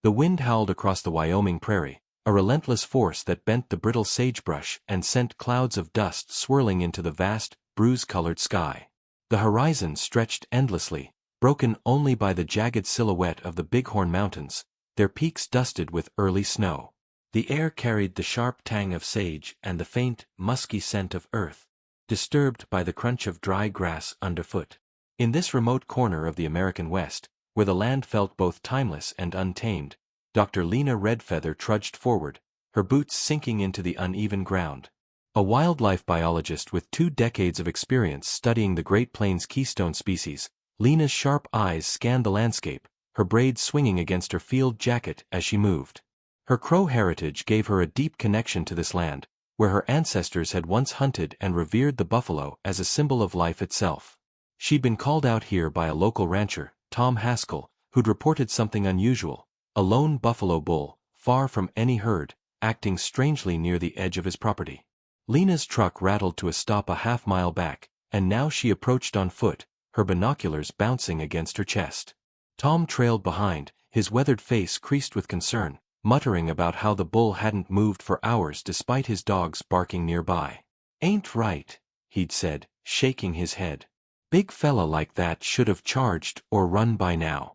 The wind howled across the Wyoming prairie, a relentless force that bent the brittle sagebrush and sent clouds of dust swirling into the vast, bruise-colored sky. The horizon stretched endlessly, broken only by the jagged silhouette of the Bighorn Mountains, their peaks dusted with early snow. The air carried the sharp tang of sage and the faint, musky scent of earth, disturbed by the crunch of dry grass underfoot. In this remote corner of the American West, where the land felt both timeless and untamed, Dr. Lena Redfeather trudged forward, her boots sinking into the uneven ground. A wildlife biologist with 2 decades of experience studying the Great Plains keystone species, Lena's sharp eyes scanned the landscape, her braids swinging against her field jacket as she moved. Her Crow heritage gave her a deep connection to this land, where her ancestors had once hunted and revered the buffalo as a symbol of life itself. She'd been called out here by a local rancher, Tom Haskell, who'd reported something unusual, a lone buffalo bull, far from any herd, acting strangely near the edge of his property. Lena's truck rattled to a stop a half-mile back, and now she approached on foot, her binoculars bouncing against her chest. Tom trailed behind, his weathered face creased with concern, muttering about how the bull hadn't moved for hours despite his dogs barking nearby. "Ain't right," he'd said, shaking his head. "Big fella like that should have charged or run by now."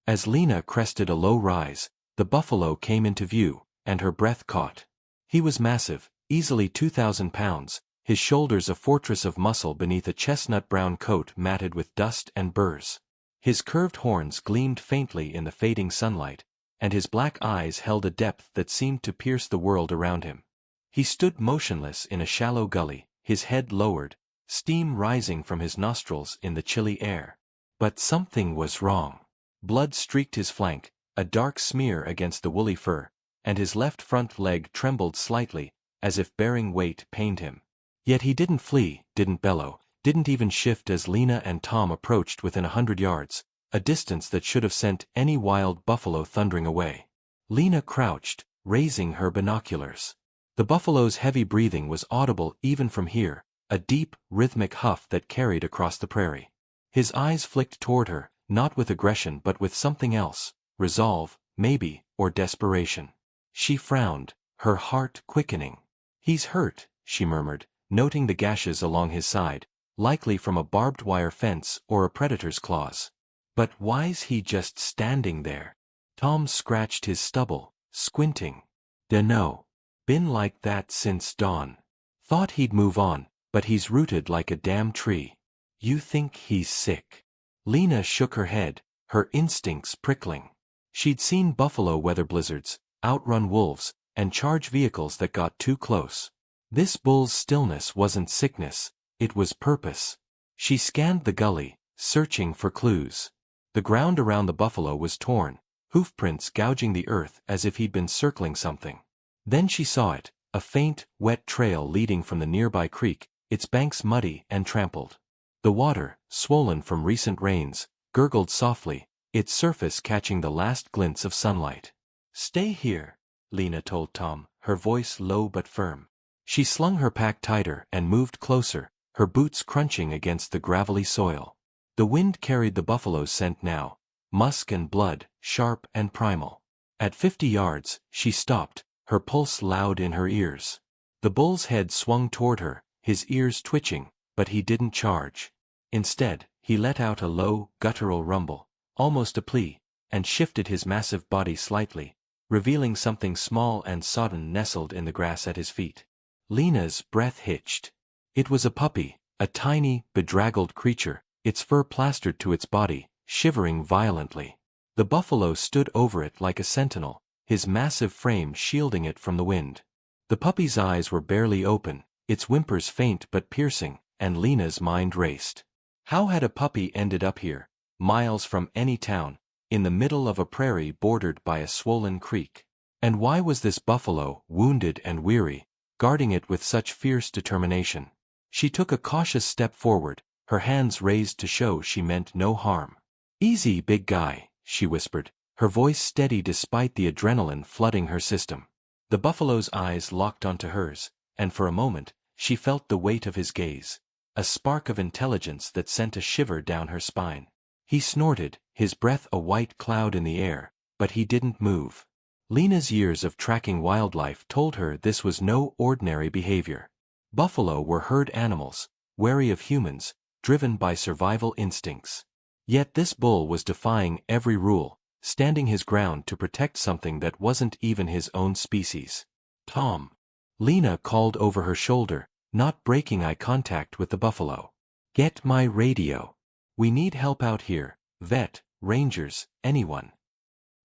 As Lena crested a low rise, the buffalo came into view, and her breath caught. He was massive, easily 2,000 pounds, his shoulders a fortress of muscle beneath a chestnut-brown coat matted with dust and burrs. His curved horns gleamed faintly in the fading sunlight, and his black eyes held a depth that seemed to pierce the world around him. He stood motionless in a shallow gully, his head lowered, steam rising from his nostrils in the chilly air. But something was wrong. Blood streaked his flank, a dark smear against the woolly fur, and his left front leg trembled slightly, as if bearing weight pained him. Yet he didn't flee, didn't bellow, didn't even shift as Lena and Tom approached within 100 yards, a distance that should have sent any wild buffalo thundering away. Lena crouched, raising her binoculars. The buffalo's heavy breathing was audible even from here, a deep, rhythmic huff that carried across the prairie. His eyes flicked toward her, not with aggression but with something else, resolve, maybe, or desperation. She frowned, her heart quickening. "He's hurt," she murmured, noting the gashes along his side, likely from a barbed wire fence or a predator's claws. "But why's he just standing there?" Tom scratched his stubble, squinting. "Dunno. Been like that since dawn. Thought he'd move on, but he's rooted like a damn tree." "You think he's sick?" Lena shook her head, her instincts prickling. She'd seen buffalo weather blizzards, outrun wolves, and charge vehicles that got too close. This bull's stillness wasn't sickness, it was purpose. She scanned the gully, searching for clues. The ground around the buffalo was torn, hoofprints gouging the earth as if he'd been circling something. Then she saw it, a faint, wet trail leading from the nearby creek, its banks muddy and trampled. The water, swollen from recent rains, gurgled softly, its surface catching the last glints of sunlight. "Stay here," Lena told Tom, her voice low but firm. She slung her pack tighter and moved closer, her boots crunching against the gravelly soil. The wind carried the buffalo's scent now, musk and blood, sharp and primal. At 50 yards, she stopped, her pulse loud in her ears. The bull's head swung toward her, his ears twitching, but he didn't charge. Instead, he let out a low, guttural rumble, almost a plea, and shifted his massive body slightly, revealing something small and sodden nestled in the grass at his feet. Lena's breath hitched. It was a puppy, a tiny, bedraggled creature, its fur plastered to its body, shivering violently. The buffalo stood over it like a sentinel, his massive frame shielding it from the wind. The puppy's eyes were barely open, its whimpers faint but piercing, and Lena's mind raced. How had a puppy ended up here, miles from any town, in the middle of a prairie bordered by a swollen creek? And why was this buffalo, wounded and weary, guarding it with such fierce determination? She took a cautious step forward, her hands raised to show she meant no harm. "Easy, big guy," she whispered, her voice steady despite the adrenaline flooding her system. The buffalo's eyes locked onto hers, and for a moment, she felt the weight of his gaze, a spark of intelligence that sent a shiver down her spine. He snorted, his breath a white cloud in the air, but he didn't move. Lena's years of tracking wildlife told her this was no ordinary behavior. Buffalo were herd animals, wary of humans, driven by survival instincts. Yet this bull was defying every rule, standing his ground to protect something that wasn't even his own species. "Tom," Lena called over her shoulder, not breaking eye contact with the buffalo. "Get my radio. We need help out here, vet, rangers, anyone."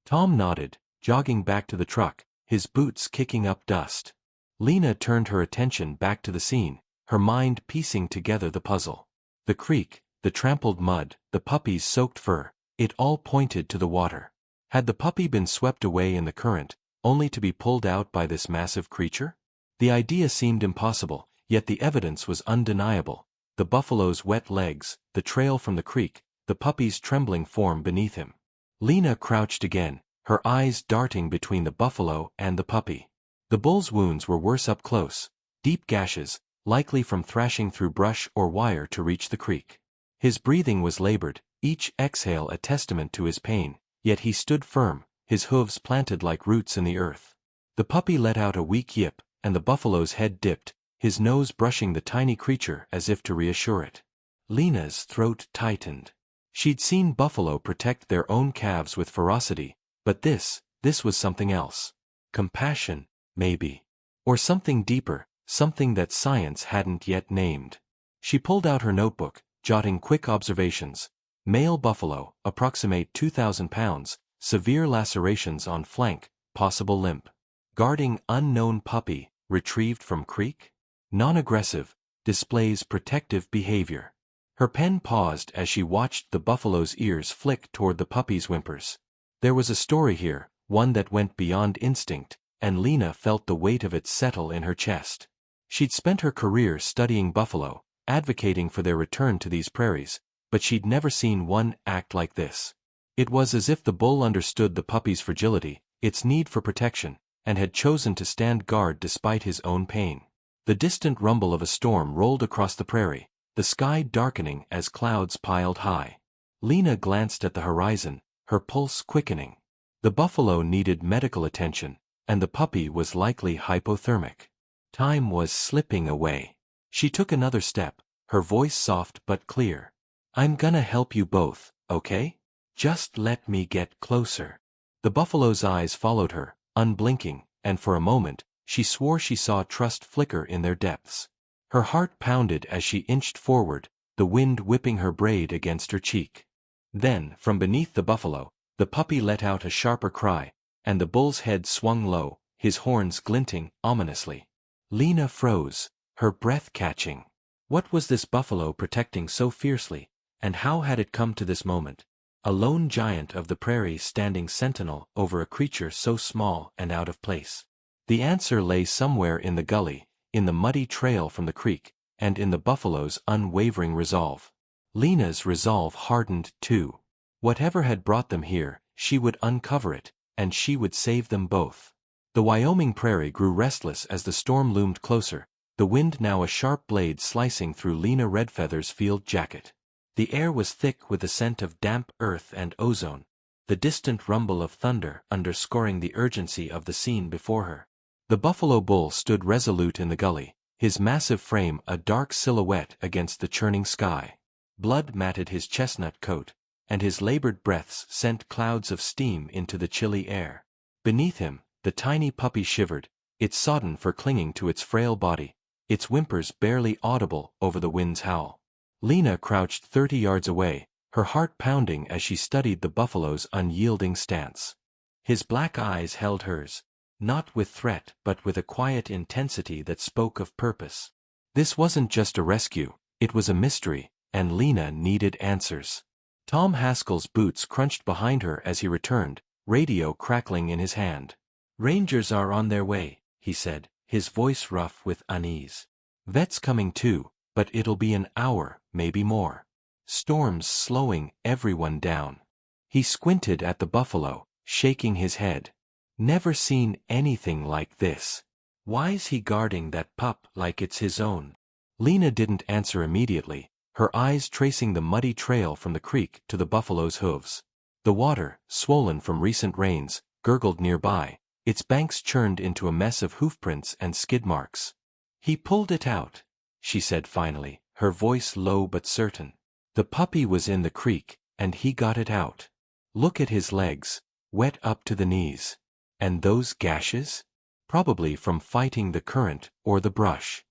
Tom nodded, jogging back to the truck, his boots kicking up dust. Lena turned her attention back to the scene, her mind piecing together the puzzle. The creek, the trampled mud, the puppy's soaked fur, it all pointed to the water. Had the puppy been swept away in the current, only to be pulled out by this massive creature? The idea seemed impossible, yet the evidence was undeniable. The buffalo's wet legs, the trail from the creek, the puppy's trembling form beneath him. Lena crouched again, her eyes darting between the buffalo and the puppy. The bull's wounds were worse up close, deep gashes, likely from thrashing through brush or wire to reach the creek. His breathing was labored, each exhale a testament to his pain, yet he stood firm, his hooves planted like roots in the earth. The puppy let out a weak yip, and the buffalo's head dipped, his nose brushing the tiny creature as if to reassure it. Lena's throat tightened. She'd seen buffalo protect their own calves with ferocity, but this was something else. Compassion, maybe. Or something deeper, something that science hadn't yet named. She pulled out her notebook, jotting quick observations. Male buffalo, approximate 2,000 pounds, severe lacerations on flank, possible limp. Guarding unknown puppy, retrieved from creek? Non-aggressive, displays protective behavior. Her pen paused as she watched the buffalo's ears flick toward the puppy's whimpers. There was a story here, one that went beyond instinct, and Lena felt the weight of it settle in her chest. She'd spent her career studying buffalo, advocating for their return to these prairies, but she'd never seen one act like this. It was as if the bull understood the puppy's fragility, its need for protection, and had chosen to stand guard despite his own pain. The distant rumble of a storm rolled across the prairie, the sky darkening as clouds piled high. Lena glanced at the horizon, her pulse quickening. The buffalo needed medical attention, and the puppy was likely hypothermic. Time was slipping away. She took another step, her voice soft but clear. "I'm gonna help you both, okay? Just let me get closer." The buffalo's eyes followed her, unblinking, and for a moment, she swore she saw trust flicker in their depths. Her heart pounded as she inched forward, the wind whipping her braid against her cheek. Then, from beneath the buffalo, the puppy let out a sharper cry, and the bull's head swung low, his horns glinting ominously. Lena froze, her breath catching. What was this buffalo protecting so fiercely, and how had it come to this moment? A lone giant of the prairie standing sentinel over a creature so small and out of place. The answer lay somewhere in the gully, in the muddy trail from the creek, and in the buffalo's unwavering resolve. Lena's resolve hardened too. Whatever had brought them here, she would uncover it, and she would save them both. The Wyoming prairie grew restless as the storm loomed closer, the wind now a sharp blade slicing through Lena Redfeather's field jacket. The air was thick with the scent of damp earth and ozone, the distant rumble of thunder underscoring the urgency of the scene before her. The buffalo bull stood resolute in the gully, his massive frame a dark silhouette against the churning sky. Blood matted his chestnut coat, and his labored breaths sent clouds of steam into the chilly air. Beneath him, the tiny puppy shivered, its sodden fur clinging to its frail body, its whimpers barely audible over the wind's howl. Lena crouched 30 yards away, her heart pounding as she studied the buffalo's unyielding stance. His black eyes held hers, not with threat but with a quiet intensity that spoke of purpose. This wasn't just a rescue, it was a mystery, and Lena needed answers. Tom Haskell's boots crunched behind her as he returned, radio crackling in his hand. "Rangers are on their way," he said, his voice rough with unease. "Vet's coming too, but it'll be an hour, maybe more. Storm's slowing everyone down." He squinted at the buffalo, shaking his head. "Never seen anything like this. Why's he guarding that pup like it's his own?" Lena didn't answer immediately, her eyes tracing the muddy trail from the creek to the buffalo's hooves. The water, swollen from recent rains, gurgled nearby, its banks churned into a mess of hoofprints and skid marks. "He pulled it out," she said finally, her voice low but certain. "The puppy was in the creek, and he got it out. Look at his legs, wet up to the knees. And those gashes? Probably from fighting the current or the brush."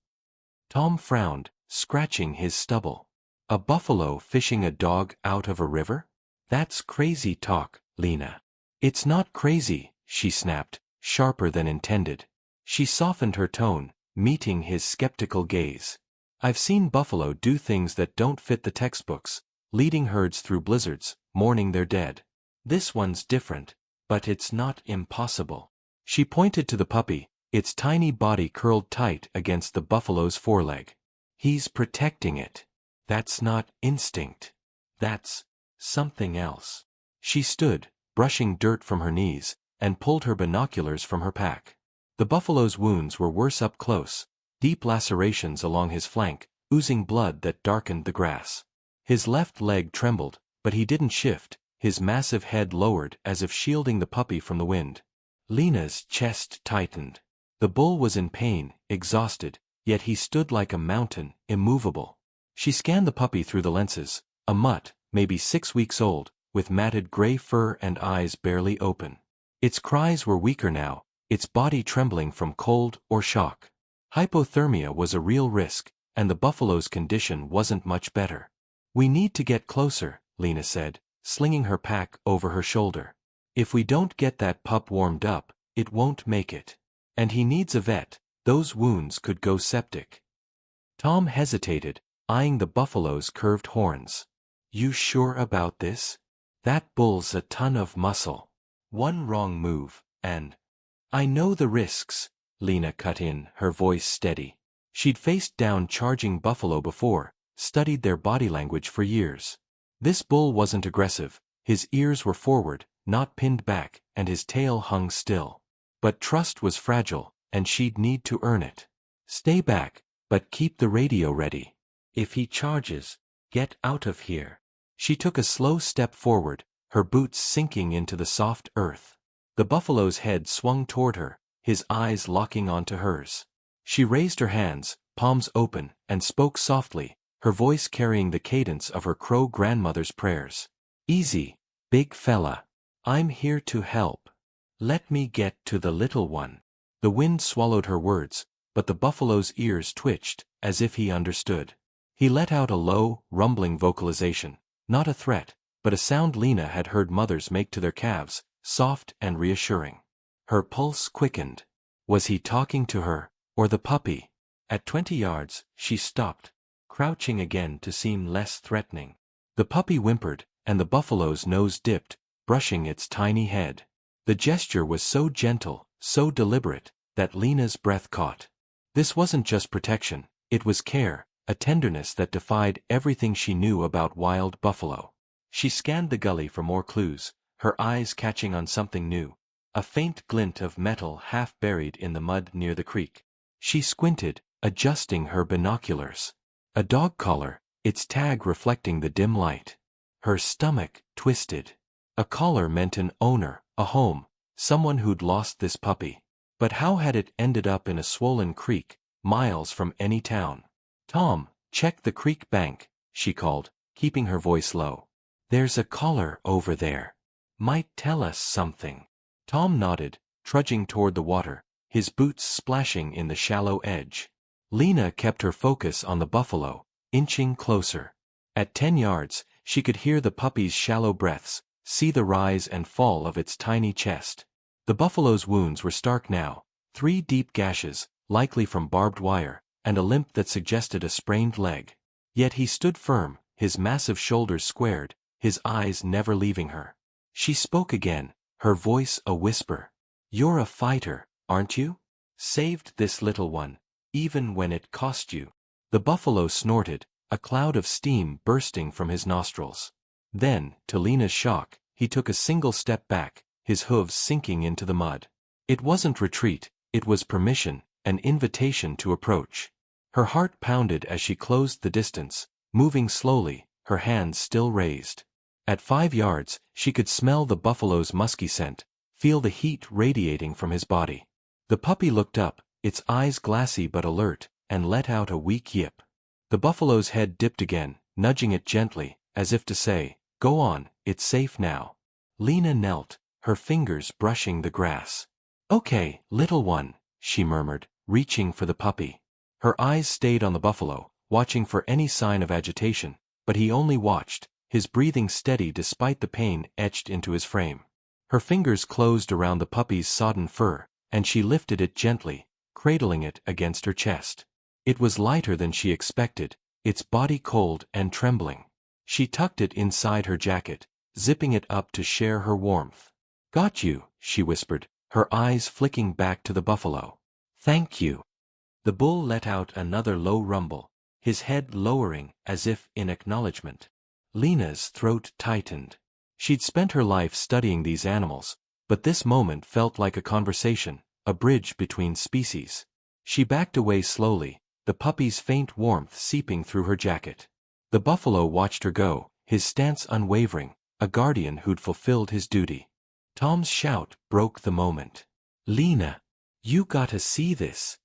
Tom frowned, scratching his stubble. A buffalo fishing a dog out of a river? That's crazy talk, Lena. "It's not crazy," she snapped, sharper than intended. She softened her tone, meeting his skeptical gaze. "I've seen buffalo do things that don't fit the textbooks, leading herds through blizzards, mourning their dead. This one's different, but it's not impossible." She pointed to the puppy, its tiny body curled tight against the buffalo's foreleg. "He's protecting it. That's not instinct. That's something else." She stood, brushing dirt from her knees, and pulled her binoculars from her pack. The buffalo's wounds were worse up close, deep lacerations along his flank, oozing blood that darkened the grass. His left leg trembled, but he didn't shift, his massive head lowered as if shielding the puppy from the wind. Lena's chest tightened. The bull was in pain, exhausted, yet he stood like a mountain, immovable. She scanned the puppy through the lenses, a mutt, maybe 6 weeks old, with matted gray fur and eyes barely open. Its cries were weaker now, its body trembling from cold or shock. Hypothermia was a real risk, and the buffalo's condition wasn't much better. "We need to get closer," Lena said, slinging her pack over her shoulder. "If we don't get that pup warmed up, it won't make it. And he needs a vet, those wounds could go septic." Tom hesitated, eyeing the buffalo's curved horns. "You sure about this? That bull's a ton of muscle. One wrong move, and—" "I know the risks," Lena cut in, her voice steady. She'd faced down charging buffalo before, studied their body language for years. This bull wasn't aggressive, his ears were forward, not pinned back, and his tail hung still. But trust was fragile, and she'd need to earn it. "Stay back, but keep the radio ready. If he charges, get out of here." She took a slow step forward, her boots sinking into the soft earth. The buffalo's head swung toward her, his eyes locking onto hers. She raised her hands, palms open, and spoke softly, her voice carrying the cadence of her crow grandmother's prayers. "Easy, big fella. I'm here to help. Let me get to the little one." The wind swallowed her words, but the buffalo's ears twitched, as if he understood. He let out a low, rumbling vocalization, not a threat, but a sound Lena had heard mothers make to their calves, soft and reassuring. Her pulse quickened. Was he talking to her, or the puppy? At 20 yards, she stopped, crouching again to seem less threatening. The puppy whimpered, and the buffalo's nose dipped, brushing its tiny head. The gesture was so gentle, so deliberate, that Lena's breath caught. This wasn't just protection, it was care, a tenderness that defied everything she knew about wild buffalo. She scanned the gully for more clues, her eyes catching on something new, a faint glint of metal half buried in the mud near the creek. She squinted, adjusting her binoculars. A dog collar, its tag reflecting the dim light. Her stomach twisted. A collar meant an owner, a home, someone who'd lost this puppy. But how had it ended up in a swollen creek, miles from any town? "Tom, check the creek bank," she called, keeping her voice low. "There's a collar over there. Might tell us something." Tom nodded, trudging toward the water, his boots splashing in the shallow edge. Lena kept her focus on the buffalo, inching closer. At 10 yards, she could hear the puppy's shallow breaths, see the rise and fall of its tiny chest. The buffalo's wounds were stark now, 3 deep gashes, likely from barbed wire, and a limp that suggested a sprained leg. Yet he stood firm, his massive shoulders squared, his eyes never leaving her. She spoke again, her voice a whisper. "You're a fighter, aren't you? Saved this little one, even when it cost you." The buffalo snorted, a cloud of steam bursting from his nostrils. Then, to Lena's shock, he took a single step back, his hooves sinking into the mud. It wasn't retreat, it was permission, an invitation to approach. Her heart pounded as she closed the distance, moving slowly, her hands still raised. At 5 yards, she could smell the buffalo's musky scent, feel the heat radiating from his body. The puppy looked up, its eyes glassy but alert, and let out a weak yip. The buffalo's head dipped again, nudging it gently, as if to say, "Go on, it's safe now." Lena knelt, her fingers brushing the grass. "Okay, little one," she murmured, reaching for the puppy. Her eyes stayed on the buffalo, watching for any sign of agitation, but he only watched, his breathing steady despite the pain etched into his frame. Her fingers closed around the puppy's sodden fur, and she lifted it gently, cradling it against her chest. It was lighter than she expected, its body cold and trembling. She tucked it inside her jacket, zipping it up to share her warmth. "Got you," she whispered, her eyes flicking back to the buffalo. "Thank you." The bull let out another low rumble, his head lowering as if in acknowledgement. Lena's throat tightened. She'd spent her life studying these animals, but this moment felt like a conversation, a bridge between species. She backed away slowly, the puppy's faint warmth seeping through her jacket. The buffalo watched her go, his stance unwavering, a guardian who'd fulfilled his duty. Tom's shout broke the moment. "Lena, you gotta see this."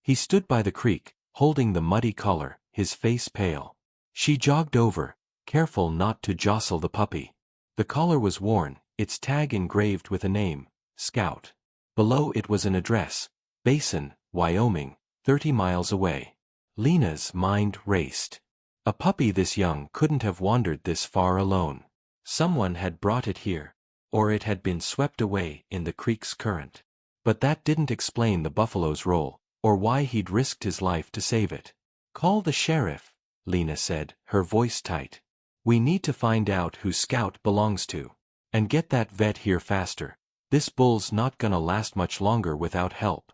He stood by the creek, holding the muddy collar, his face pale. She jogged over, careful not to jostle the puppy. The collar was worn, its tag engraved with a name, Scout. Below it was an address, Basin, Wyoming, 30 miles away. Lena's mind raced. A puppy this young couldn't have wandered this far alone. Someone had brought it here, or it had been swept away in the creek's current. But that didn't explain the buffalo's role, or why he'd risked his life to save it. "Call the sheriff," Lena said, her voice tight. "We need to find out who Scout belongs to. And get that vet here faster. This bull's not gonna last much longer without help."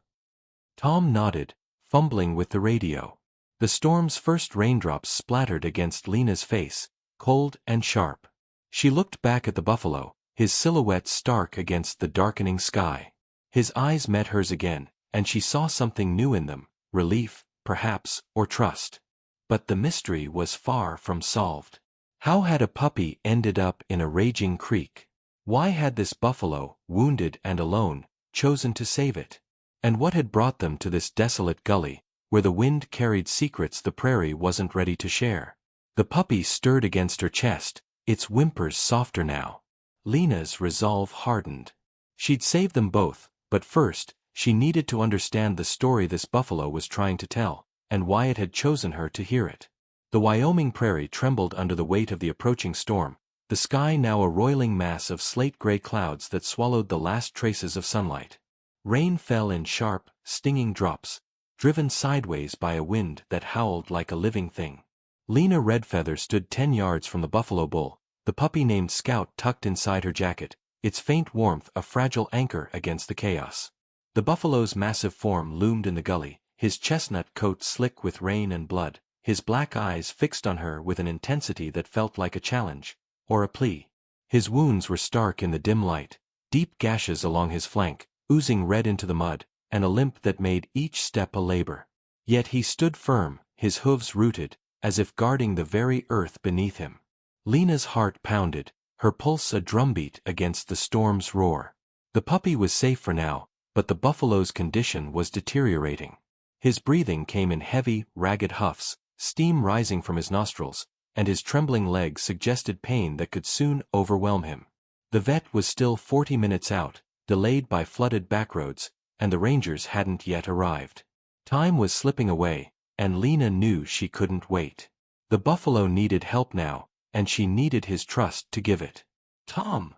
Tom nodded, fumbling with the radio. The storm's first raindrops splattered against Lena's face, cold and sharp. She looked back at the buffalo, his silhouette stark against the darkening sky. His eyes met hers again, and she saw something new in them, relief, perhaps, or trust. But the mystery was far from solved. How had a puppy ended up in a raging creek? Why had this buffalo, wounded and alone, chosen to save it? And what had brought them to this desolate gully, where the wind carried secrets the prairie wasn't ready to share? The puppy stirred against her chest, its whimpers softer now. Lena's resolve hardened. She'd save them both, but first, she needed to understand the story this buffalo was trying to tell, and why it had chosen her to hear it. The Wyoming prairie trembled under the weight of the approaching storm, the sky now a roiling mass of slate-gray clouds that swallowed the last traces of sunlight. Rain fell in sharp, stinging drops, driven sideways by a wind that howled like a living thing. Lena Redfeather stood 10 yards from the buffalo bull, the puppy named Scout tucked inside her jacket, its faint warmth a fragile anchor against the chaos. The buffalo's massive form loomed in the gully, his chestnut coat slick with rain and blood, his black eyes fixed on her with an intensity that felt like a challenge, or a plea. His wounds were stark in the dim light, deep gashes along his flank, oozing red into the mud, and a limp that made each step a labor. Yet he stood firm, his hooves rooted, as if guarding the very earth beneath him. Lena's heart pounded, her pulse a drumbeat against the storm's roar. The puppy was safe for now, but the buffalo's condition was deteriorating. His breathing came in heavy, ragged huffs, steam rising from his nostrils, and his trembling legs suggested pain that could soon overwhelm him. The vet was still 40 minutes out, delayed by flooded backroads, and the rangers hadn't yet arrived. Time was slipping away, and Lena knew she couldn't wait. The buffalo needed help now, and she needed his trust to give it. "Tom!"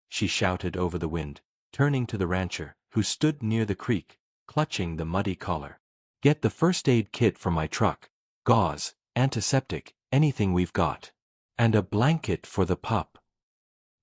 she shouted over the wind, turning to the rancher, who stood near the creek, clutching the muddy collar. "Get the first aid kit from my truck, gauze, antiseptic, anything we've got. And a blanket for the pup."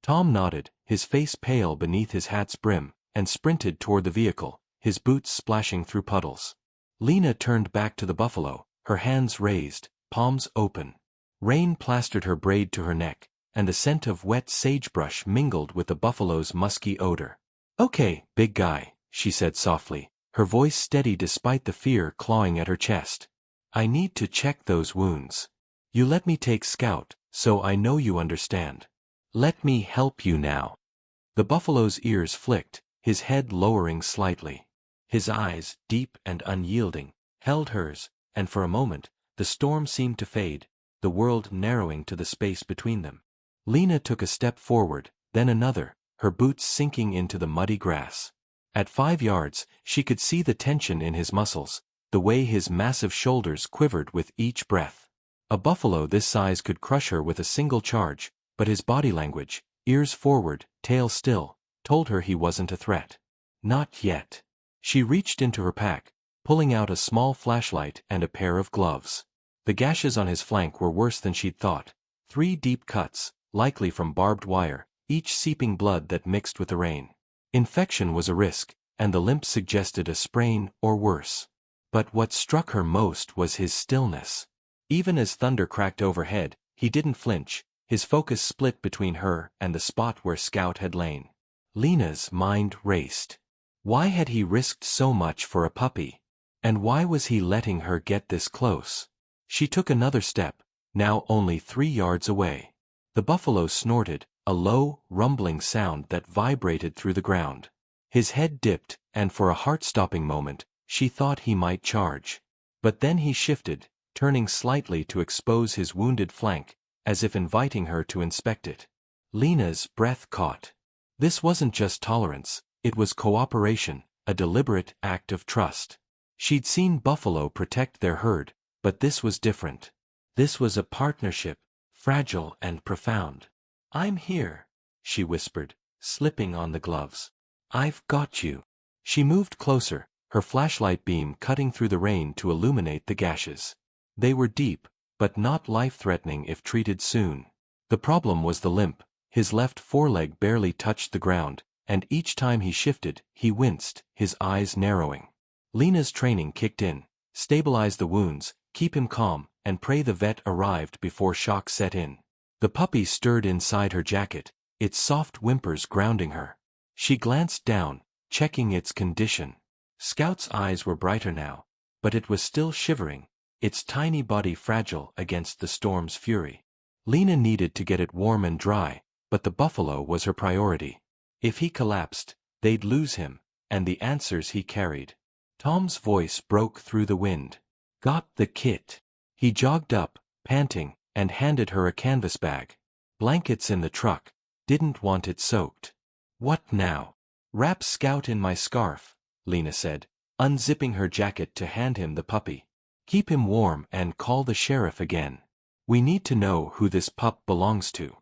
Tom nodded, his face pale beneath his hat's brim, and sprinted toward the vehicle, his boots splashing through puddles. Lena turned back to the buffalo, her hands raised, palms open. Rain plastered her braid to her neck, and the scent of wet sagebrush mingled with the buffalo's musky odor. "Okay, big guy," she said softly, her voice steady despite the fear clawing at her chest. "I need to check those wounds. You let me take Scout, so I know you understand." Let me help you now. The buffalo's ears flicked, his head lowering slightly. His eyes, deep and unyielding, held hers, and for a moment, the storm seemed to fade, the world narrowing to the space between them. Lena took a step forward, then another, her boots sinking into the muddy grass. At 5 yards, she could see the tension in his muscles, the way his massive shoulders quivered with each breath. A buffalo this size could crush her with a single charge, but his body language, ears forward, tail still, told her he wasn't a threat. Not yet. She reached into her pack, pulling out a small flashlight and a pair of gloves. The gashes on his flank were worse than she'd thought. 3 deep cuts, likely from barbed wire, each seeping blood that mixed with the rain. Infection was a risk, and the limp suggested a sprain or worse. But what struck her most was his stillness. Even as thunder cracked overhead, he didn't flinch, his focus split between her and the spot where Scout had lain. Lena's mind raced. Why had he risked so much for a puppy? And why was he letting her get this close? She took another step, now only 3 yards away. The buffalo snorted, a low, rumbling sound that vibrated through the ground. His head dipped, and for a heart-stopping moment, she thought he might charge. But then he shifted, turning slightly to expose his wounded flank, as if inviting her to inspect it. Lena's breath caught. This wasn't just tolerance, it was cooperation, a deliberate act of trust. She'd seen buffalo protect their herd, but this was different. This was a partnership, fragile and profound. "I'm here," she whispered, slipping on the gloves. "I've got you." She moved closer, her flashlight beam cutting through the rain to illuminate the gashes. They were deep, but not life-threatening if treated soon. The problem was the limp. His left foreleg barely touched the ground, and each time he shifted, he winced, his eyes narrowing. Lena's training kicked in. Stabilize the wounds, keep him calm, and pray the vet arrived before shock set in. The puppy stirred inside her jacket, its soft whimpers grounding her. She glanced down, checking its condition. Scout's eyes were brighter now, but it was still shivering, its tiny body fragile against the storm's fury. Lena needed to get it warm and dry, but the buffalo was her priority. If he collapsed, they'd lose him, and the answers he carried. Tom's voice broke through the wind. "Got the kit." He jogged up, panting, and handed her a canvas bag. "Blankets in the truck. Didn't want it soaked." "What now?" "Wrap Scout in my scarf," Lena said, unzipping her jacket to hand him the puppy. "Keep him warm and call the sheriff again. We need to know who this pup belongs to."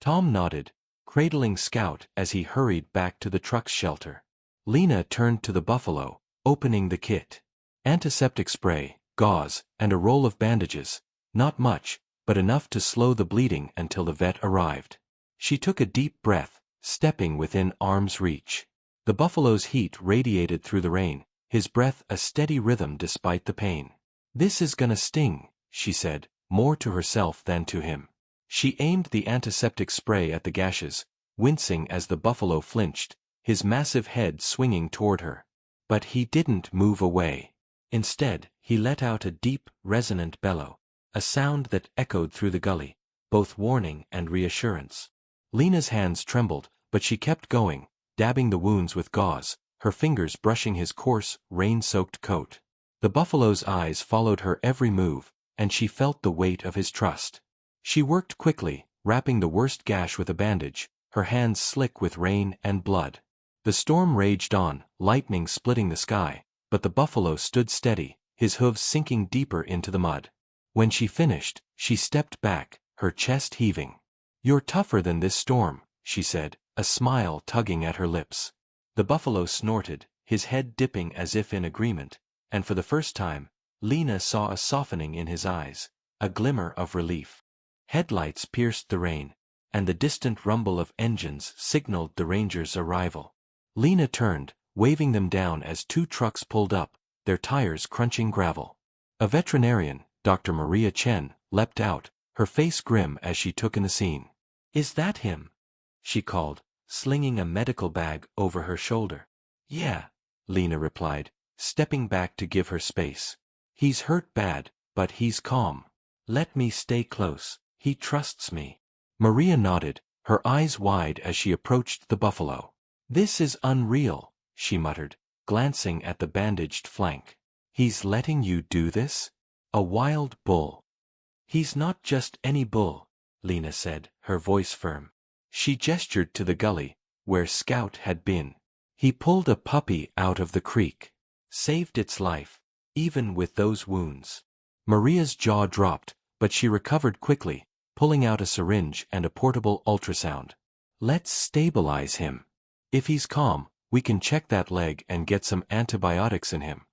Tom nodded, cradling Scout as he hurried back to the truck's shelter. Lena turned to the buffalo, opening the kit. Antiseptic spray, gauze, and a roll of bandages. Not much, but enough to slow the bleeding until the vet arrived. She took a deep breath, stepping within arm's reach. The buffalo's heat radiated through the rain, his breath a steady rhythm despite the pain. "This is gonna sting," she said, more to herself than to him. She aimed the antiseptic spray at the gashes, wincing as the buffalo flinched, his massive head swinging toward her. But he didn't move away. Instead, he let out a deep, resonant bellow, a sound that echoed through the gully, both warning and reassurance. Lena's hands trembled, but she kept going, dabbing the wounds with gauze, her fingers brushing his coarse, rain-soaked coat. The buffalo's eyes followed her every move, and she felt the weight of his trust. She worked quickly, wrapping the worst gash with a bandage, her hands slick with rain and blood. The storm raged on, lightning splitting the sky, but the buffalo stood steady, his hooves sinking deeper into the mud. When she finished, she stepped back, her chest heaving. "You're tougher than this storm," she said, a smile tugging at her lips. The buffalo snorted, his head dipping as if in agreement, and for the first time, Lena saw a softening in his eyes, a glimmer of relief. Headlights pierced the rain, and the distant rumble of engines signaled the ranger's arrival. Lena turned, waving them down as 2 trucks pulled up, their tires crunching gravel. A veterinarian, Dr. Maria Chen, leapt out, her face grim as she took in the scene. "Is that him?" she called, slinging a medical bag over her shoulder. "Yeah," Lena replied, stepping back to give her space. "He's hurt bad, but he's calm. Let me stay close, he trusts me." Maria nodded, her eyes wide as she approached the buffalo. "This is unreal," she muttered, glancing at the bandaged flank. "He's letting you do this? A wild bull." "He's not just any bull," Lena said, her voice firm. She gestured to the gully, where Scout had been. "He pulled a puppy out of the creek. Saved its life, even with those wounds." Maria's jaw dropped, but she recovered quickly, pulling out a syringe and a portable ultrasound. "Let's stabilize him. If he's calm, we can check that leg and get some antibiotics in him."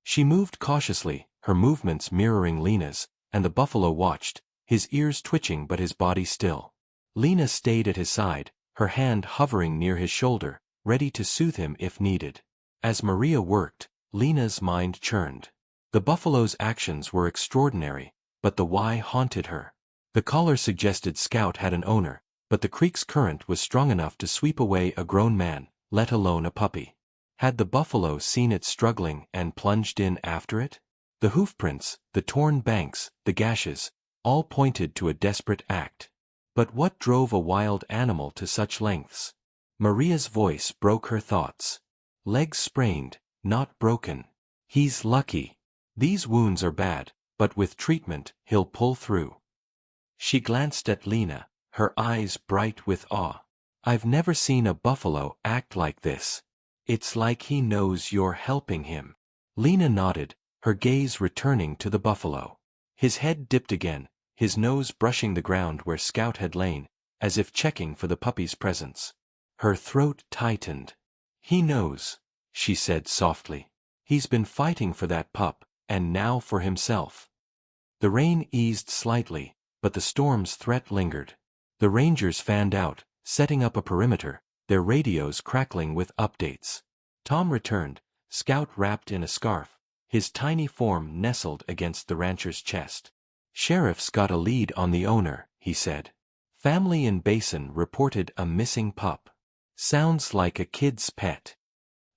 She moved cautiously, her movements mirroring Lena's, and the buffalo watched, his ears twitching but his body still. Lena stayed at his side, her hand hovering near his shoulder, ready to soothe him if needed. As Maria worked, Lena's mind churned. The buffalo's actions were extraordinary, but the why haunted her. The collar suggested Scout had an owner, but the creek's current was strong enough to sweep away a grown man, let alone a puppy. Had the buffalo seen it struggling and plunged in after it? The hoofprints, the torn banks, the gashes, all pointed to a desperate act. But what drove a wild animal to such lengths? Maria's voice broke her thoughts. "Legs sprained, not broken. He's lucky. These wounds are bad, but with treatment, he'll pull through." She glanced at Lena, her eyes bright with awe. "I've never seen a buffalo act like this. It's like he knows you're helping him." Lena nodded, her gaze returning to the buffalo. His head dipped again, his nose brushing the ground where Scout had lain, as if checking for the puppy's presence. Her throat tightened. "He knows," she said softly. "He's been fighting for that pup, and now for himself." The rain eased slightly, but the storm's threat lingered. The Rangers fanned out, setting up a perimeter, their radios crackling with updates. Tom returned, Scout wrapped in a scarf, his tiny form nestled against the rancher's chest. "Sheriff's got a lead on the owner," he said. "Family in Basin reported a missing pup. Sounds like a kid's pet."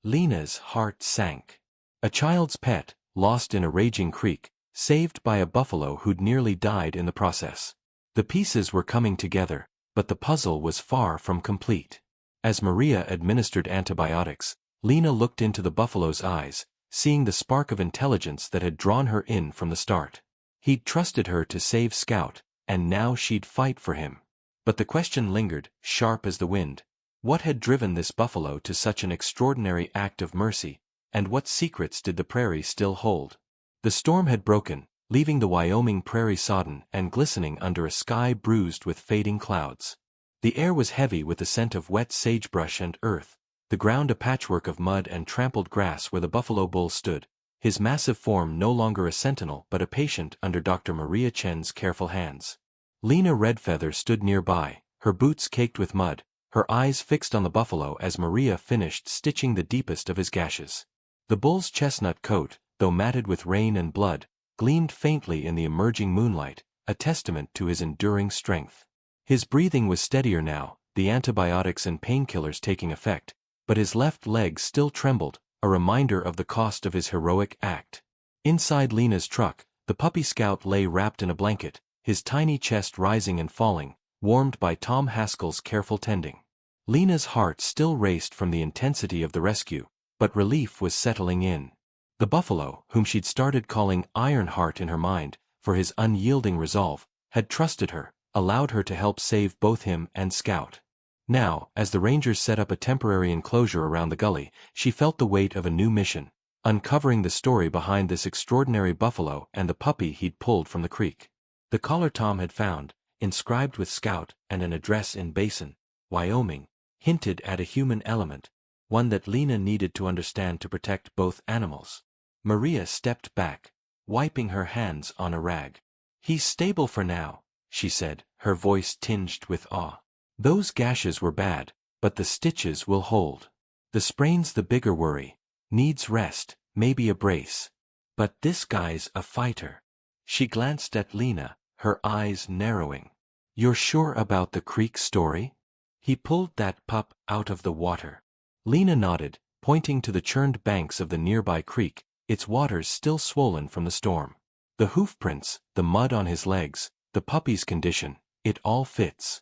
Lena's heart sank. A child's pet, lost in a raging creek, saved by a buffalo who'd nearly died in the process. The pieces were coming together, but the puzzle was far from complete. As Maria administered antibiotics, Lena looked into the buffalo's eyes, seeing the spark of intelligence that had drawn her in from the start. He'd trusted her to save Scout, and now she'd fight for him. But the question lingered, sharp as the wind. What had driven this buffalo to such an extraordinary act of mercy, and what secrets did the prairie still hold? The storm had broken, leaving the Wyoming prairie sodden and glistening under a sky bruised with fading clouds. The air was heavy with the scent of wet sagebrush and earth, the ground a patchwork of mud and trampled grass where the buffalo bull stood, his massive form no longer a sentinel but a patient under Dr. Maria Chen's careful hands. Lena Redfeather stood nearby, her boots caked with mud, her eyes fixed on the buffalo as Maria finished stitching the deepest of his gashes. The bull's chestnut coat, though matted with rain and blood, gleamed faintly in the emerging moonlight, a testament to his enduring strength. His breathing was steadier now, the antibiotics and painkillers taking effect, but his left leg still trembled, a reminder of the cost of his heroic act. Inside Lena's truck, the puppy Scout lay wrapped in a blanket, his tiny chest rising and falling, warmed by Tom Haskell's careful tending. Lena's heart still raced from the intensity of the rescue, but relief was settling in. The buffalo, whom she'd started calling Ironheart in her mind, for his unyielding resolve, had trusted her, allowed her to help save both him and Scout. Now, as the Rangers set up a temporary enclosure around the gully, she felt the weight of a new mission, uncovering the story behind this extraordinary buffalo and the puppy he'd pulled from the creek. The collar Tom had found, inscribed with Scout and an address in Basin, Wyoming, hinted at a human element, one that Lena needed to understand to protect both animals. Maria stepped back, wiping her hands on a rag. "He's stable for now," she said, her voice tinged with awe. "Those gashes were bad, but the stitches will hold. The sprain's the bigger worry. Needs rest, maybe a brace. But this guy's a fighter." She glanced at Lena, her eyes narrowing. "You're sure about the creek story? He pulled that pup out of the water." Lena nodded, pointing to the churned banks of the nearby creek, its waters still swollen from the storm. "The hoofprints, the mud on his legs, the puppy's condition, it all fits."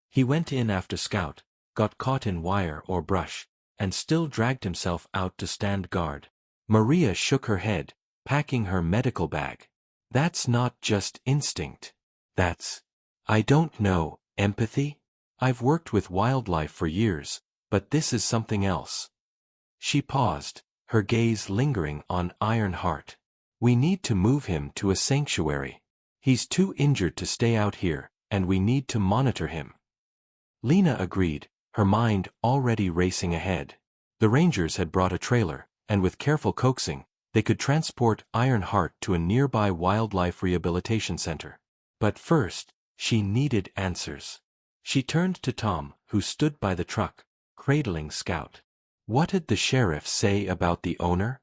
He went in after Scout, got caught in wire or brush, and still dragged himself out to stand guard. Maria shook her head, packing her medical bag. That's not just instinct. That's, I don't know, empathy? I've worked with wildlife for years, but this is something else. She paused, her gaze lingering on Ironheart. We need to move him to a sanctuary. He's too injured to stay out here, and we need to monitor him. Lena agreed, her mind already racing ahead. The rangers had brought a trailer, and with careful coaxing, they could transport Ironheart to a nearby wildlife rehabilitation center. But first, she needed answers. She turned to Tom, who stood by the truck, cradling Scout. What did the sheriff say about the owner?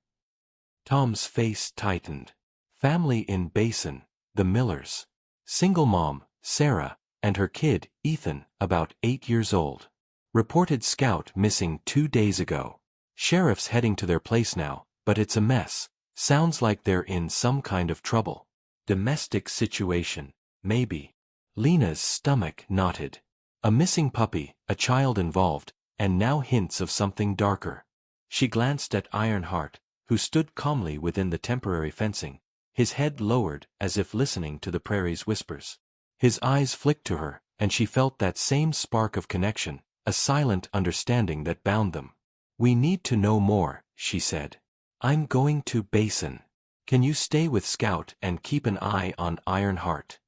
Tom's face tightened. Family in Basin, the Millers. Single mom, Sarah, and her kid, Ethan, about 8 years old. Reported Scout missing 2 days ago. Sheriff's heading to their place now, but it's a mess. Sounds like they're in some kind of trouble. Domestic situation, maybe. Lena's stomach knotted. A missing puppy, a child involved, and now hints of something darker. She glanced at Ironheart, who stood calmly within the temporary fencing, his head lowered as if listening to the prairie's whispers. His eyes flicked to her, and she felt that same spark of connection, a silent understanding that bound them. We need to know more, she said. I'm going to Basin. Can you stay with Scout and keep an eye on Ironheart?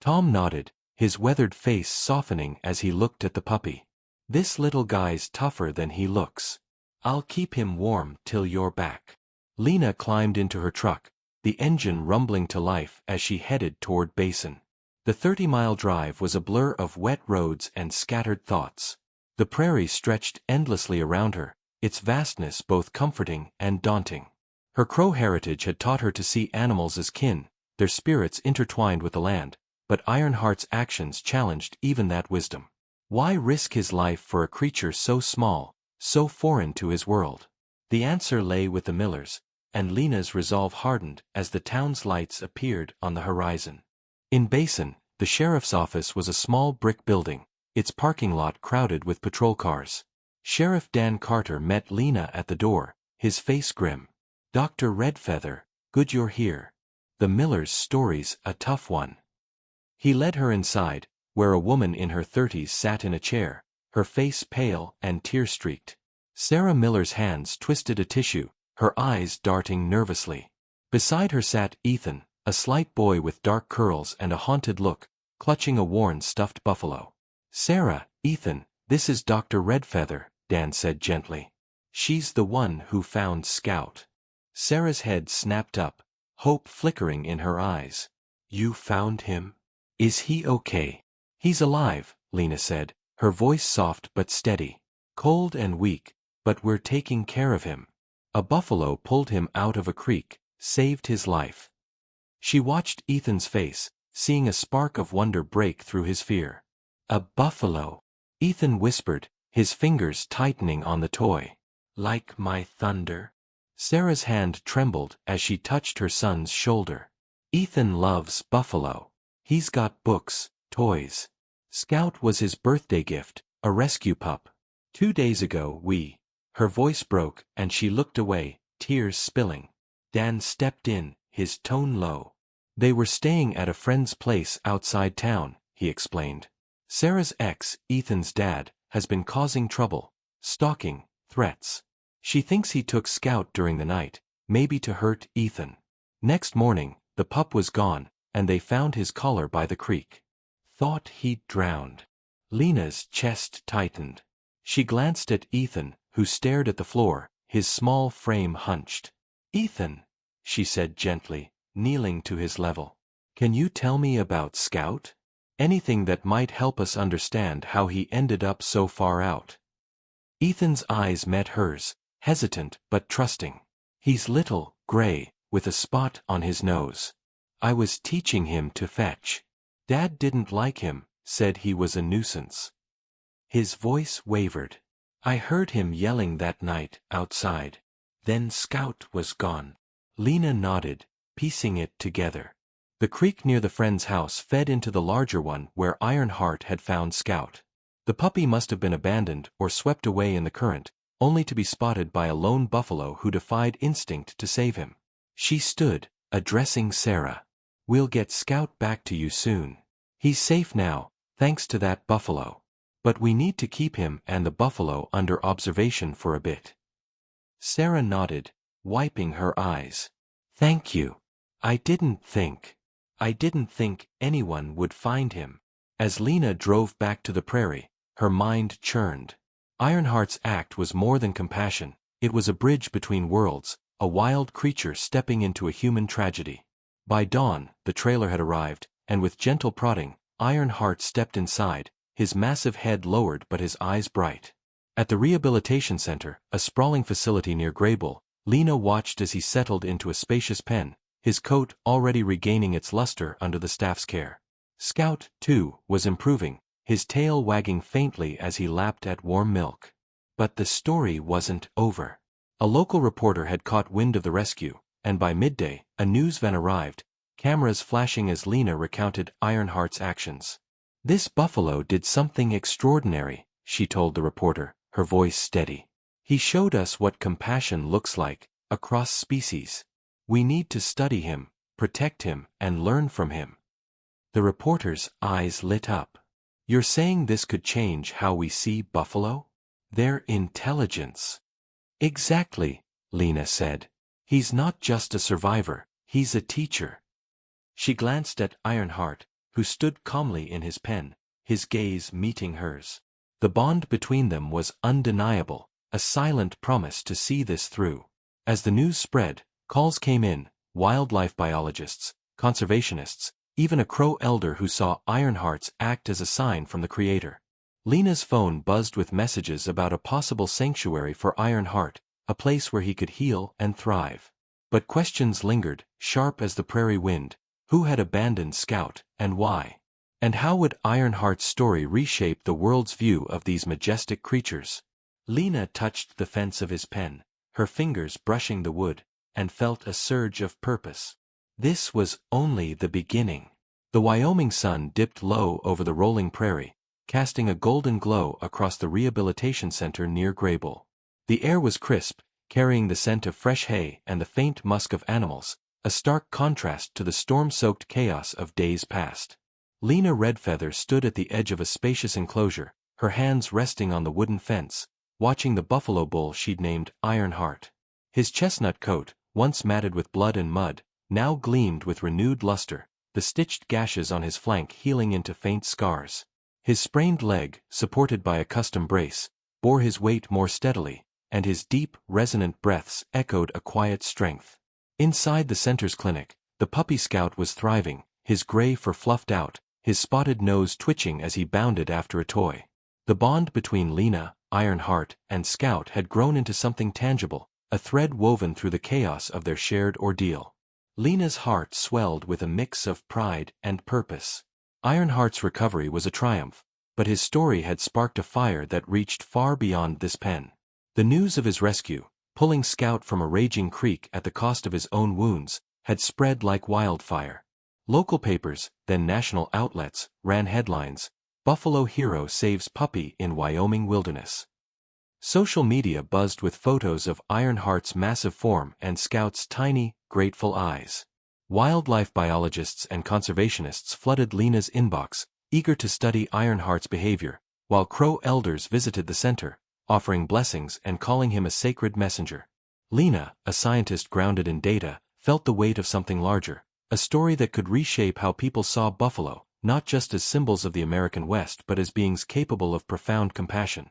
Tom nodded, his weathered face softening as he looked at the puppy. This little guy's tougher than he looks. I'll keep him warm till you're back. Lena climbed into her truck, the engine rumbling to life as she headed toward Basin. The 30-mile drive was a blur of wet roads and scattered thoughts. The prairie stretched endlessly around her, its vastness both comforting and daunting. Her Crow heritage had taught her to see animals as kin, their spirits intertwined with the land, but Ironheart's actions challenged even that wisdom. Why risk his life for a creature so small, so foreign to his world? The answer lay with the Millers, and Lena's resolve hardened as the town's lights appeared on the horizon. In Basin, the sheriff's office was a small brick building, its parking lot crowded with patrol cars. Sheriff Dan Carter met Lena at the door, his face grim. Dr. Redfeather, good you're here. The Millers' story's a tough one. He led her inside, where a woman in her 30s sat in a chair, her face pale and tear-streaked. Sarah Miller's hands twisted a tissue, her eyes darting nervously. Beside her sat Ethan, a slight boy with dark curls and a haunted look, clutching a worn stuffed buffalo. Sarah, Ethan, this is Dr. Redfeather, Dan said gently. She's the one who found Scout. Sarah's head snapped up, hope flickering in her eyes. You found him? Is he okay? He's alive, Lena said, her voice soft but steady. Cold and weak, but we're taking care of him. A buffalo pulled him out of a creek, saved his life. She watched Ethan's face, seeing a spark of wonder break through his fear. A buffalo, Ethan whispered, his fingers tightening on the toy. Like my thunder? Sarah's hand trembled as she touched her son's shoulder. Ethan loves buffalo. He's got books, toys. Scout was his birthday gift, a rescue pup. 2 days ago Her voice broke and she looked away, tears spilling. Dan stepped in, his tone low. They were staying at a friend's place outside town, he explained. Sarah's ex, Ethan's dad, has been causing trouble, stalking, threats. She thinks he took Scout during the night, maybe to hurt Ethan. Next morning, the pup was gone, and they found his collar by the creek. Thought he'd drowned. Lena's chest tightened. She glanced at Ethan, who stared at the floor, his small frame hunched. Ethan, she said gently, kneeling to his level. Can you tell me about Scout? Anything that might help us understand how he ended up so far out. Ethan's eyes met hers, hesitant but trusting. He's little, gray, with a spot on his nose. I was teaching him to fetch. Dad didn't like him, said he was a nuisance. His voice wavered. I heard him yelling that night, outside. Then Scout was gone. Lena nodded, piecing it together. The creek near the friend's house fed into the larger one where Ironheart had found Scout. The puppy must have been abandoned or swept away in the current, only to be spotted by a lone buffalo who defied instinct to save him. She stood, addressing Sarah. "We'll get Scout back to you soon. He's safe now, thanks to that buffalo. But we need to keep him and the buffalo under observation for a bit." Sarah nodded, wiping her eyes. "Thank you. I didn't think anyone would find him." As Lena drove back to the prairie, her mind churned. Ironheart's act was more than compassion, it was a bridge between worlds, a wild creature stepping into a human tragedy. By dawn, the trailer had arrived, and with gentle prodding, Ironheart stepped inside, his massive head lowered but his eyes bright. At the rehabilitation center, a sprawling facility near Grable, Lena watched as he settled into a spacious pen, his coat already regaining its luster under the staff's care. Scout, too, was improving, his tail wagging faintly as he lapped at warm milk. But the story wasn't over. A local reporter had caught wind of the rescue, and by midday, a news van arrived, cameras flashing as Lena recounted Ironheart's actions. "This buffalo did something extraordinary," she told the reporter, her voice steady. "He showed us what compassion looks like, across species. We need to study him, protect him, and learn from him." The reporter's eyes lit up. "You're saying this could change how we see buffalo? Their intelligence." "Exactly," Lena said. "He's not just a survivor, he's a teacher." She glanced at Ironheart, who stood calmly in his pen, his gaze meeting hers. The bond between them was undeniable, a silent promise to see this through. As the news spread, calls came in, wildlife biologists, conservationists, even a crow elder who saw Ironheart's act as a sign from the Creator. Lena's phone buzzed with messages about a possible sanctuary for Ironheart, a place where he could heal and thrive. But questions lingered, sharp as the prairie wind. Who had abandoned Scout, and why? And how would Ironheart's story reshape the world's view of these majestic creatures? Lena touched the fence of his pen, her fingers brushing the wood, and felt a surge of purpose. This was only the beginning. The Wyoming sun dipped low over the rolling prairie, casting a golden glow across the rehabilitation center near Grable. The air was crisp, carrying the scent of fresh hay and the faint musk of animals, a stark contrast to the storm-soaked chaos of days past. Lena Redfeather stood at the edge of a spacious enclosure, her hands resting on the wooden fence, watching the buffalo bull she'd named Ironheart. His chestnut coat, once matted with blood and mud, now gleamed with renewed luster, the stitched gashes on his flank healing into faint scars. His sprained leg, supported by a custom brace, bore his weight more steadily, and his deep, resonant breaths echoed a quiet strength. Inside the center's clinic, the puppy Scout was thriving, his gray fur fluffed out, his spotted nose twitching as he bounded after a toy. The bond between Lena, Ironheart, and Scout had grown into something tangible, a thread woven through the chaos of their shared ordeal. Lena's heart swelled with a mix of pride and purpose. Ironheart's recovery was a triumph, but his story had sparked a fire that reached far beyond this pen. The news of his rescue, pulling Scout from a raging creek at the cost of his own wounds, had spread like wildfire. Local papers, then national outlets, ran headlines, "Buffalo Hero Saves Puppy in Wyoming Wilderness." Social media buzzed with photos of Ironheart's massive form and Scout's tiny, grateful eyes. Wildlife biologists and conservationists flooded Lena's inbox, eager to study Ironheart's behavior, while crow elders visited the center, offering blessings and calling him a sacred messenger. Lena, a scientist grounded in data, felt the weight of something larger, a story that could reshape how people saw buffalo, not just as symbols of the American West but as beings capable of profound compassion.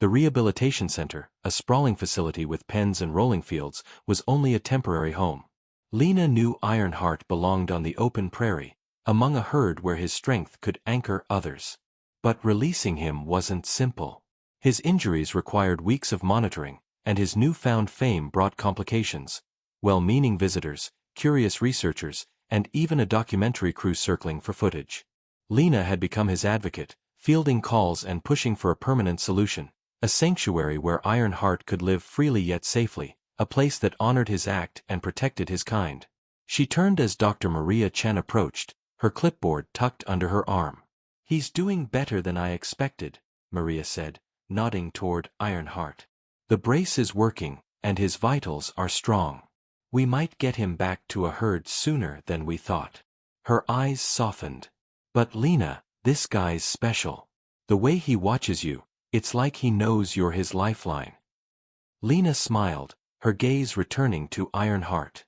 The rehabilitation center, a sprawling facility with pens and rolling fields, was only a temporary home. Lena knew Ironheart belonged on the open prairie, among a herd where his strength could anchor others. But releasing him wasn't simple. His injuries required weeks of monitoring, and his newfound fame brought complications. Well-meaning visitors, curious researchers, and even a documentary crew circling for footage. Lena had become his advocate, fielding calls and pushing for a permanent solution, a sanctuary where Ironheart could live freely yet safely, a place that honored his act and protected his kind. She turned as Dr. Maria Chen approached, her clipboard tucked under her arm. "He's doing better than I expected," Maria said, nodding toward Ironheart. "The brace is working, and his vitals are strong. We might get him back to a herd sooner than we thought." Her eyes softened. "But Lena, this guy's special. The way he watches you, it's like he knows you're his lifeline." Lena smiled, her gaze returning to Ironheart.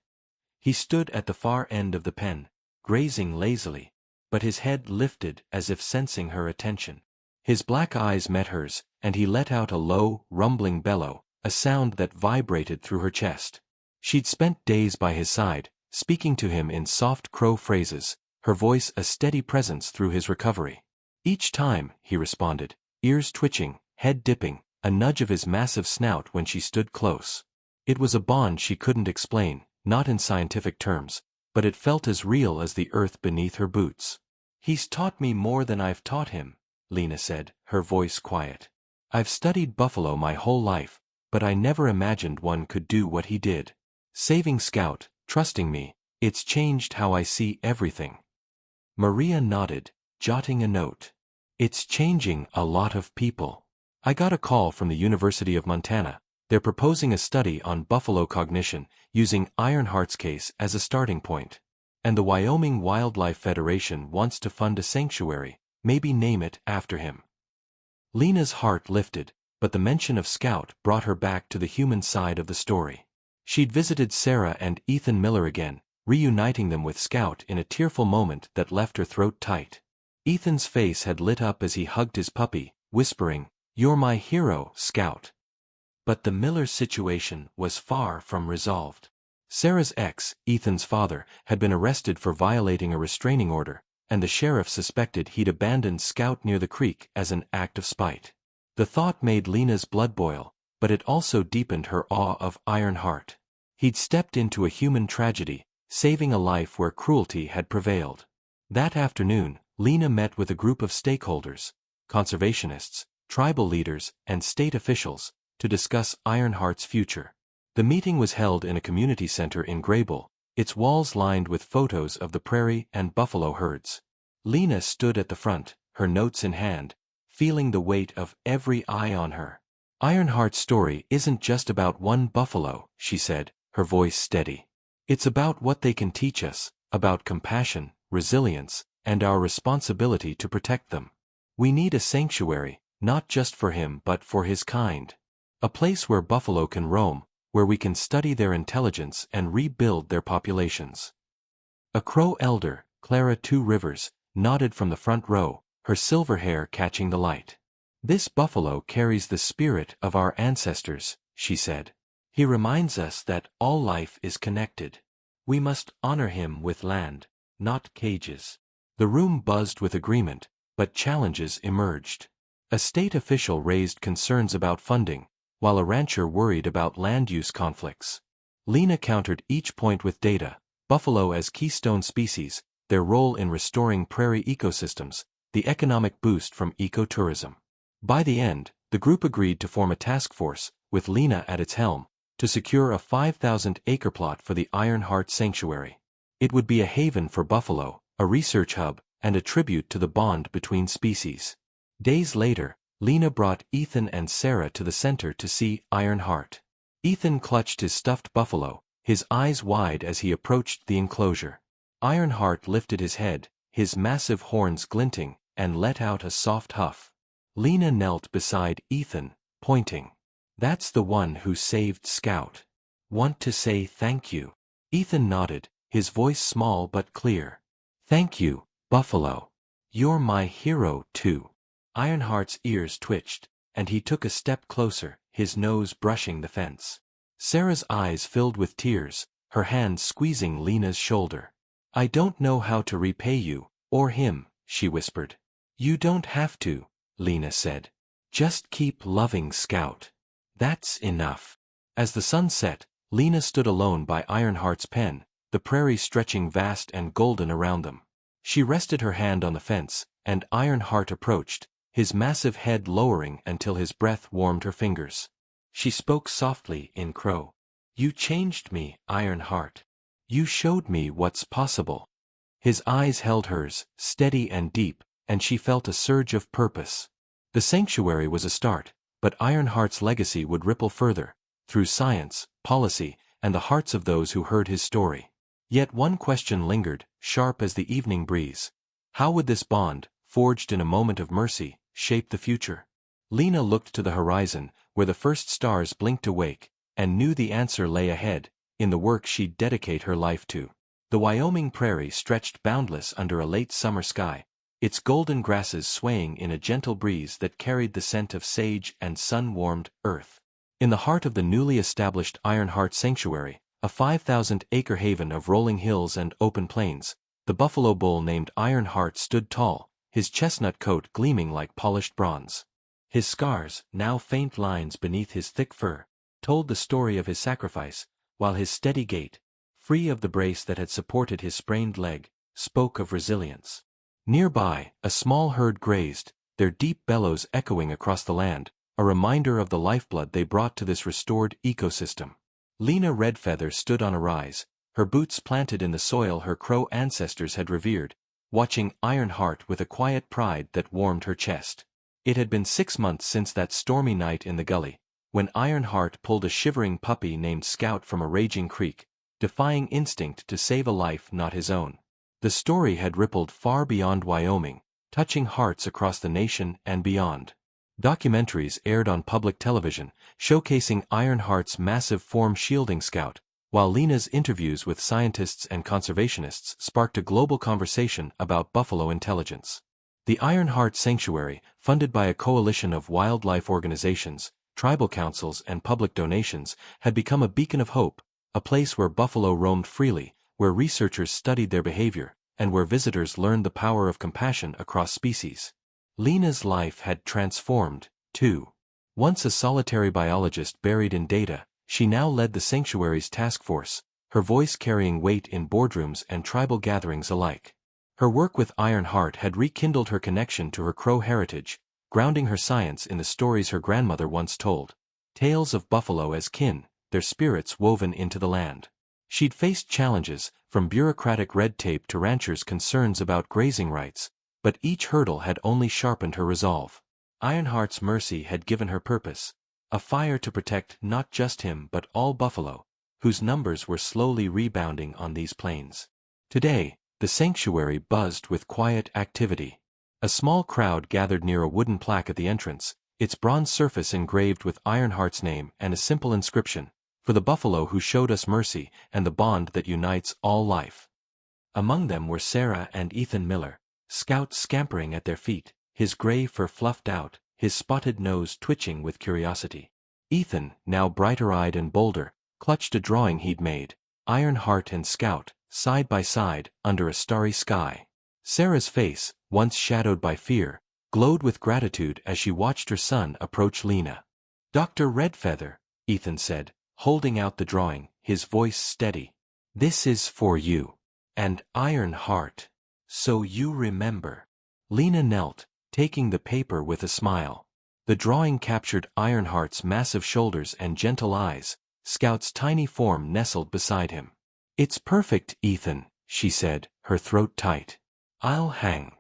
He stood at the far end of the pen, grazing lazily, but his head lifted as if sensing her attention. His black eyes met hers, and he let out a low, rumbling bellow, a sound that vibrated through her chest. She'd spent days by his side, speaking to him in soft crow phrases, her voice a steady presence through his recovery. Each time, he responded, ears twitching, head dipping, a nudge of his massive snout when she stood close. It was a bond she couldn't explain, not in scientific terms, but it felt as real as the earth beneath her boots. "He's taught me more than I've taught him," Lena said, her voice quiet. "I've studied buffalo my whole life, but I never imagined one could do what he did. Saving Scout, trusting me, it's changed how I see everything." Maria nodded, jotting a note. "It's changing a lot of people. I got a call from the University of Montana. They're proposing a study on buffalo cognition, using Ironheart's case as a starting point. And the Wyoming Wildlife Federation wants to fund a sanctuary, maybe name it after him." Lena's heart lifted, but the mention of Scout brought her back to the human side of the story. She'd visited Sarah and Ethan Miller again, reuniting them with Scout in a tearful moment that left her throat tight. Ethan's face had lit up as he hugged his puppy, whispering, "You're my hero, Scout." But the Miller situation was far from resolved. Sarah's ex, Ethan's father, had been arrested for violating a restraining order, and the sheriff suspected he'd abandoned Scout near the creek as an act of spite. The thought made Lena's blood boil, but it also deepened her awe of Ironheart. He'd stepped into a human tragedy, saving a life where cruelty had prevailed. That afternoon, Lena met with a group of stakeholders, conservationists, tribal leaders, and state officials, to discuss Ironheart's future. The meeting was held in a community center in Grable, its walls lined with photos of the prairie and buffalo herds. Lena stood at the front, her notes in hand, feeling the weight of every eye on her. "Ironheart's story isn't just about one buffalo," she said, her voice steady. "It's about what they can teach us, about compassion, resilience, and our responsibility to protect them. We need a sanctuary, not just for him but for his kind. A place where buffalo can roam, where we can study their intelligence and rebuild their populations." A Crow elder, Clara Two Rivers, nodded from the front row, her silver hair catching the light. "This buffalo carries the spirit of our ancestors," she said. "He reminds us that all life is connected. We must honor him with land, not cages." The room buzzed with agreement, but challenges emerged. A state official raised concerns about funding, while a rancher worried about land use conflicts. Lena countered each point with data: buffalo as keystone species, their role in restoring prairie ecosystems, the economic boost from ecotourism. By the end, the group agreed to form a task force, with Lena at its helm, to secure a 5,000-acre plot for the Ironheart Sanctuary. It would be a haven for buffalo, a research hub, and a tribute to the bond between species. Days later, Lena brought Ethan and Sarah to the center to see Ironheart. Ethan clutched his stuffed buffalo, his eyes wide as he approached the enclosure. Ironheart lifted his head, his massive horns glinting, and let out a soft huff. Lena knelt beside Ethan, pointing. "That's the one who saved Scout. Want to say thank you?" Ethan nodded, his voice small but clear. "Thank you, Buffalo. You're my hero too." Ironheart's ears twitched, and he took a step closer, his nose brushing the fence. Sarah's eyes filled with tears, her hand squeezing Lena's shoulder. "I don't know how to repay you, or him," she whispered. "You don't have to," Lena said. "Just keep loving Scout. That's enough." As the sun set, Lena stood alone by Ironheart's pen, the prairie stretching vast and golden around them. She rested her hand on the fence, and Ironheart approached, his massive head lowering until his breath warmed her fingers. She spoke softly in Crow. "You changed me, Ironheart. You showed me what's possible. His eyes held hers, steady and deep, and she felt a surge of purpose. The sanctuary was a start, but Ironheart's legacy would ripple further, through science, policy, and the hearts of those who heard his story. Yet one question lingered, sharp as the evening breeze. How would this bond, forged in a moment of mercy, shape the future? Lena looked to the horizon, where the first stars blinked awake, and knew the answer lay ahead, in the work she'd dedicate her life to. The Wyoming prairie stretched boundless under a late summer sky, its golden grasses swaying in a gentle breeze that carried the scent of sage and sun-warmed earth. In the heart of the newly established Ironheart Sanctuary, a 5,000-acre haven of rolling hills and open plains, the buffalo bull named Ironheart stood tall, his chestnut coat gleaming like polished bronze. His scars, now faint lines beneath his thick fur, told the story of his sacrifice, while his steady gait, free of the brace that had supported his sprained leg, spoke of resilience. Nearby, a small herd grazed, their deep bellows echoing across the land, a reminder of the lifeblood they brought to this restored ecosystem. Lena Redfeather stood on a rise, her boots planted in the soil her Crow ancestors had revered, watching Ironheart with a quiet pride that warmed her chest. It had been 6 months since that stormy night in the gully, when Ironheart pulled a shivering puppy named Scout from a raging creek, defying instinct to save a life not his own. The story had rippled far beyond Wyoming, touching hearts across the nation and beyond. Documentaries aired on public television, showcasing Ironheart's massive form shielding Scout, while Lena's interviews with scientists and conservationists sparked a global conversation about buffalo intelligence. The Ironheart Sanctuary, funded by a coalition of wildlife organizations, tribal councils and public donations, had become a beacon of hope, a place where buffalo roamed freely, where researchers studied their behavior, and where visitors learned the power of compassion across species. Lena's life had transformed, too. Once a solitary biologist buried in data, she now led the sanctuary's task force, her voice carrying weight in boardrooms and tribal gatherings alike. Her work with Ironheart had rekindled her connection to her Crow heritage, grounding her science in the stories her grandmother once told. Tales of buffalo as kin, their spirits woven into the land. She'd faced challenges, from bureaucratic red tape to ranchers' concerns about grazing rights, but each hurdle had only sharpened her resolve. Ironheart's mercy had given her purpose, a fire to protect not just him but all buffalo, whose numbers were slowly rebounding on these plains. Today, the sanctuary buzzed with quiet activity. A small crowd gathered near a wooden plaque at the entrance, its bronze surface engraved with Ironheart's name and a simple inscription, "For the buffalo who showed us mercy and the bond that unites all life." Among them were Sarah and Ethan Miller, Scout scampering at their feet, his gray fur fluffed out, his spotted nose twitching with curiosity. Ethan, now brighter-eyed and bolder, clutched a drawing he'd made, Ironheart and Scout, side by side, under a starry sky. Sarah's face, once shadowed by fear, glowed with gratitude as she watched her son approach Lena. "Dr. Redfeather," Ethan said, holding out the drawing, his voice steady. "This is for you. And Ironheart. So you remember." Lena knelt, taking the paper with a smile. The drawing captured Ironheart's massive shoulders and gentle eyes, Scout's tiny form nestled beside him. "It's perfect, Ethan," she said, her throat tight. "I'll hang